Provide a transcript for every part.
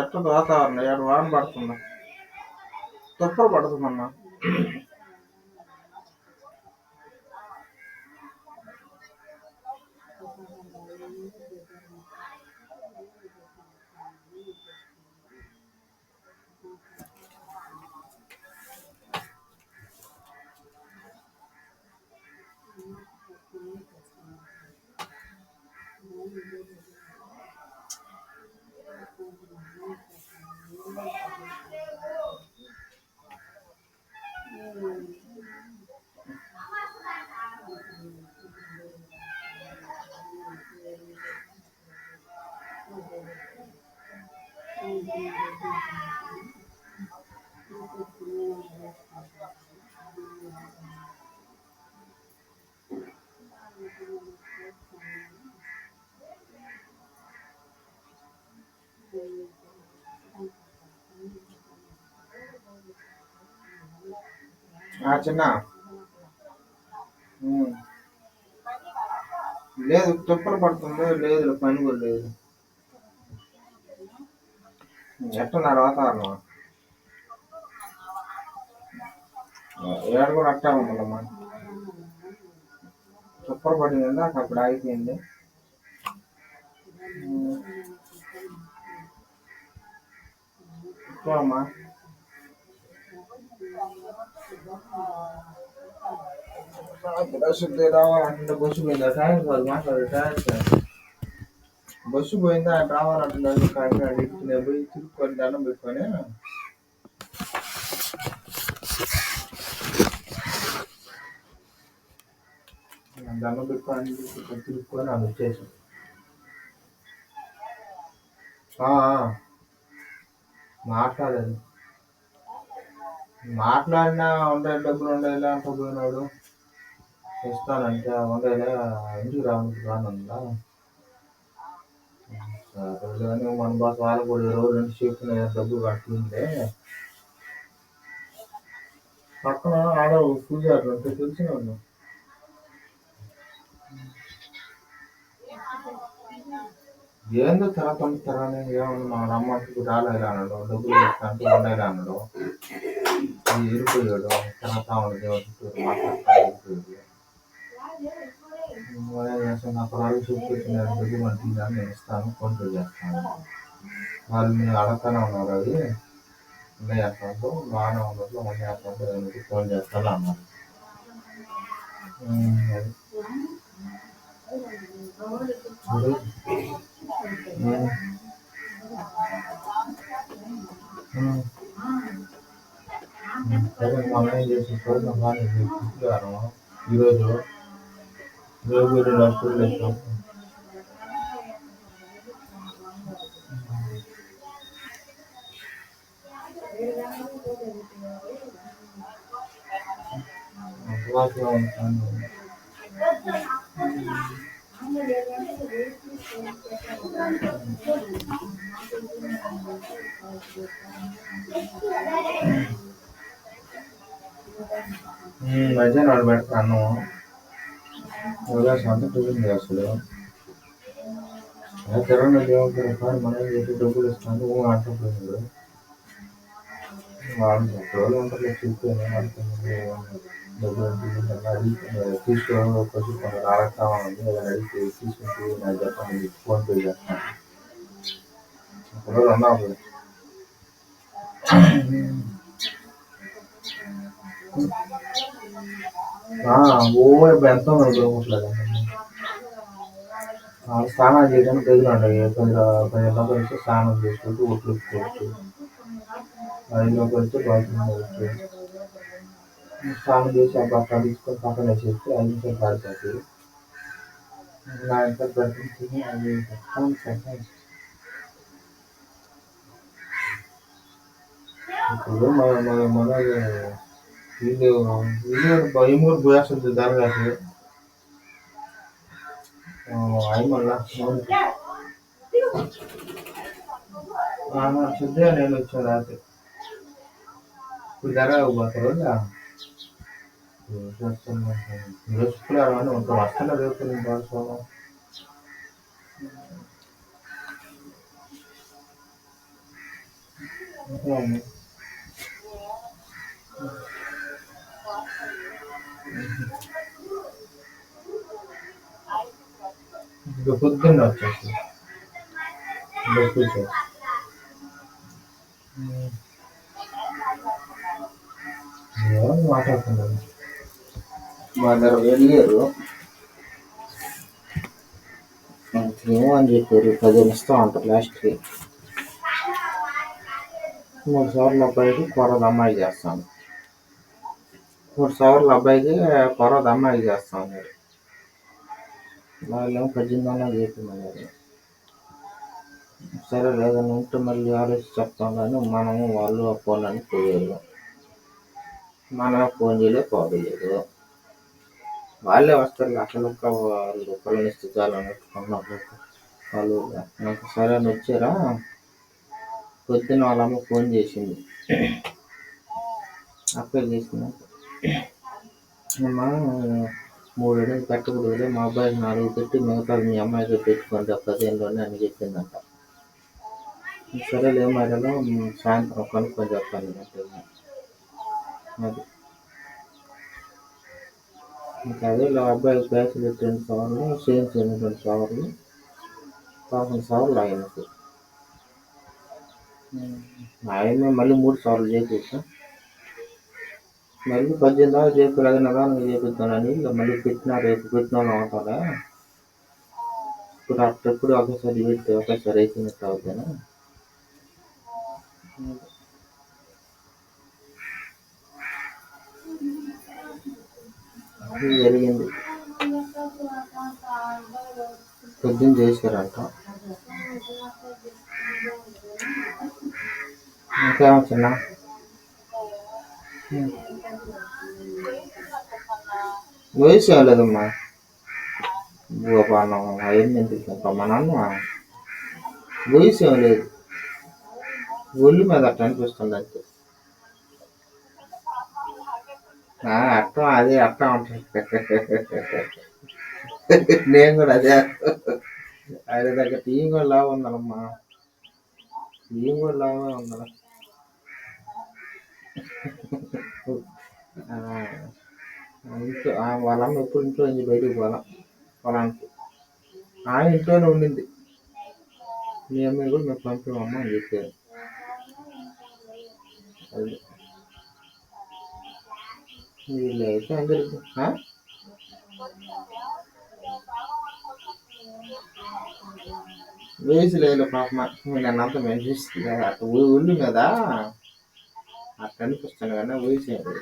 ఎట్టుంది వాతావరణం? ఏడు వాన పడుతుందా? తుప్పలు పడుతుందమ్మా. చిన్న లేదు, తుప్పలు పడుతుంది. లేదు, పని కూడా లేదు. ఎట్టున్నారు వాతావరణం? ఏడు కూడా అట్టా ఉందమ్మా. తుప్పలు పడింది, అప్పుడు ఆగిపోయింది. అమ్మా బస్సు రావాలంటే బస్సు పోయిందా? టైం కాదు మాట్లాడే బస్సు పోయిందా? ఆయన రావాలంటున్నారు. కాకినాడ నేను పోయి తిరుక్కొని దండం పెట్టుకొని తిరుక్కొని అది వచ్చేసాం. మాట్లాడలేదు. మాట్లాడినా ఉండాలి, డబ్బులు ఉండాలి అంట. పోయినాడు ఇస్తానంటే ఉండేలే, ఇంటికి రానుందా? సరే, మన బాస్ వాళ్ళు కూడా 20 చెప్పిన డబ్బులు కట్టిందే. పక్కన ఆడ పూజారులు అంటే తెలిసిన వాళ్ళు. ఏందో తెరని ఏమన్నా మా అమ్మకి రాలేదు అన్నాడు, డబ్బులు ఇస్తాంటే ఉండాలి అన్నాడు. వెళ్ళిపోయాడు. తిరుగుతా ఉండదు చుట్టూరు మాట్లాడుతూ నాకు వాళ్ళు చూపించిన డబ్బులు మంచిగా నేను ఇస్తాను, ఫోన్ పే చేస్తాను. వాళ్ళు మీరు అడగతానే ఉన్నారు. అది ఉన్నాయి అకౌంట్ బాగానే ఉండదు, ఉన్నాయి అకౌంట్ ఫోన్ చేస్తాను అన్నారు. సరే, మనం ఏం చేసి ఈరోజు హాస్పిటల్ వేసాం. మధ్యాహ్నం పెడతాను. సొంత టిఫిన్ అసలు తిరగని దేవుడు మనం చెప్పి డబ్బులు ఇస్తాను అంటున్నాడు. వాళ్ళు రోజులు ఉంటారు చెప్పాను. డబ్బులు తీసుకోవాలి రావట్లేమండి, అడిగితే తీసుకుంటే నాకు చెప్పండి, ఫోన్ పే చేస్తాను. ఒకరోజు అన్నావు ఎంతో దొరకట్లేదు. స్నానం చేయడానికి గదులు ఉంటాయి. 10 రూపాయలు ఇస్తే స్నానం చేసుకోవచ్చు, ఒట్లు ఉప్పుకోవచ్చు. 5 రూపాయలు ఇస్తే బాత్రూమ్ పోవచ్చు. స్నానం చేసి ఆ బట్టలు తీసుకొని పక్కన వేసేస్తే 5 నిమిషాలు పారిపోతుంది. నా ఇంట్లో ప్రతి అది ఇప్పుడు మన వీళ్ళు భయమూరు పోయేస్తుంది దరగాసి మళ్ళా సిద్ధ నేను వచ్చాను రాత్రి. ఇప్పుడు దరగా పోతారు శుక్రవారం అని ఉంటాం. వస్తున్నా రేపు భాగస్వామ్యం. అవును. ఇంకా పొద్దున్న వచ్చేసి బస్సు వచ్చేసి ఎవరు మాట్లాడుతున్నారు. మా దగ్గర వెళ్ళారు ఏమో అని చెప్పారు 10,000 ఇస్తా అంటారు లాస్ట్కి. 3 సార్లు అబ్బాయికి కొరద అమ్మాయి చేస్తాను. 3 సార్లు అబ్బాయికి కొరద అమ్మాయి చేస్తాం అన్నారు. వాళ్ళేమో 18,000 చెప్పిందన్నారు. సరే లేదని ఉంటే మళ్ళీ ఆలోచించి చెప్తాం కానీ మనము వాళ్ళు ఆ ఫోన్లని పోయారు. మనం ఫోన్ చేయలేదు పోలేదు. వాళ్ళే వస్తారు అసలు వాళ్ళు ఇస్తే చాలు అన్నట్టుకున్నప్పుడు వాళ్ళు నాకు సరే అని వచ్చారా. పొద్దున్న వాళ్ళమ్మ ఫోన్ చేసింది. అప్లై చేసింది. అమ్మా 3 అడుగులు పెట్టకూడదులే, మా అబ్బాయికి 4 పెట్టి మిగతాది మీ అమ్మాయికి పెట్టుకోండి 15లోనే అని చెప్పిందంట. సరేలే మరలో సాయంత్రం కనుక్కొని చెప్తాను అంటే అది. ఇంకా అదే అబ్బాయికి బ్యాచులెట్ 2 సవర్లు, సేమ్స్ 2 సవర్లు, 11 సవర్లు ఆయనకి. ఆయన మళ్ళీ 3 సవర్లు చేపించాం. మళ్ళీ 18 దాకా చేస్తారు. అది నిదానంగా చేపిద్దామని మళ్ళీ పెట్టినా రేపు పెట్టిన వాళ్ళు అవుతారా. ఇప్పుడు అప్పుడు ఒకేసారి పెడితే ఒకేసారి అయిపోయినట్టు అవుతాను. జరిగింది. పొద్దున్న చేశారంట. ఇంకేమో చిన్న వయసు ఏం లేదమ్మా. భూపానం అవన్నీ ఎందుకు మా నాన్న వయసు ఏం లేదు. ఒళ్ళు మీద అట్లా అనిపిస్తుంది అంతే. అట్టం అదే అట్టా ఉంటుంది. నేను కూడా అదే ఆయన దగ్గర టీం కూడా లాభం ఉందమ్మా. టీం కూడా లాభమే ఉందా. ఇంట్లో వాళ్ళమ్మ ఎప్పుడు ఇంట్లో నుంచి బయటకు పోలా పొలానికి. ఆయన ఇంట్లోనే ఉండింది. మీ అమ్మాయి కూడా మేము పంపిమమ్మా అని చెప్పారు. అది వీళ్ళైతే అందరికి వేసి లేదు పాప. నన్ను అంతా మేము చూస్తుంది అట్లా ఒళ్ళు మీద అట్లా అనిపిస్తాను కానీ వేసి లేదు.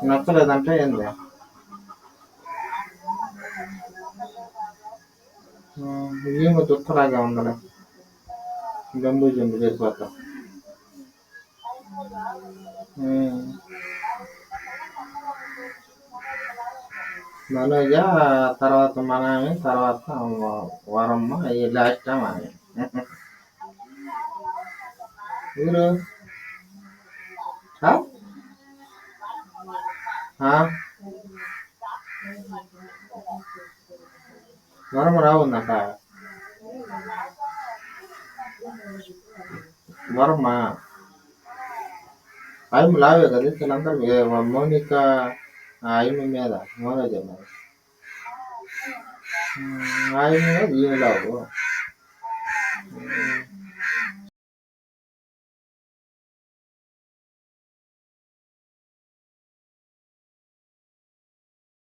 నచ్చలేదంటే ఏంది ఏమో దుఃఖలాగా ఉండాలి. జంబు జంబు సరిపోతా. మనోజ తర్వాత మనమే తర్వాత వరమ్మ లాస్ట్ ఆమె ఊరు వరమ్మ రావుందంట. వరమ్మ ఆయమ్మ లావే కదా వీళ్ళందరూ మౌనిక ఆయమ్మ మీద మనోజ మీద ఆయమ్మ మీద ఈమె లావు.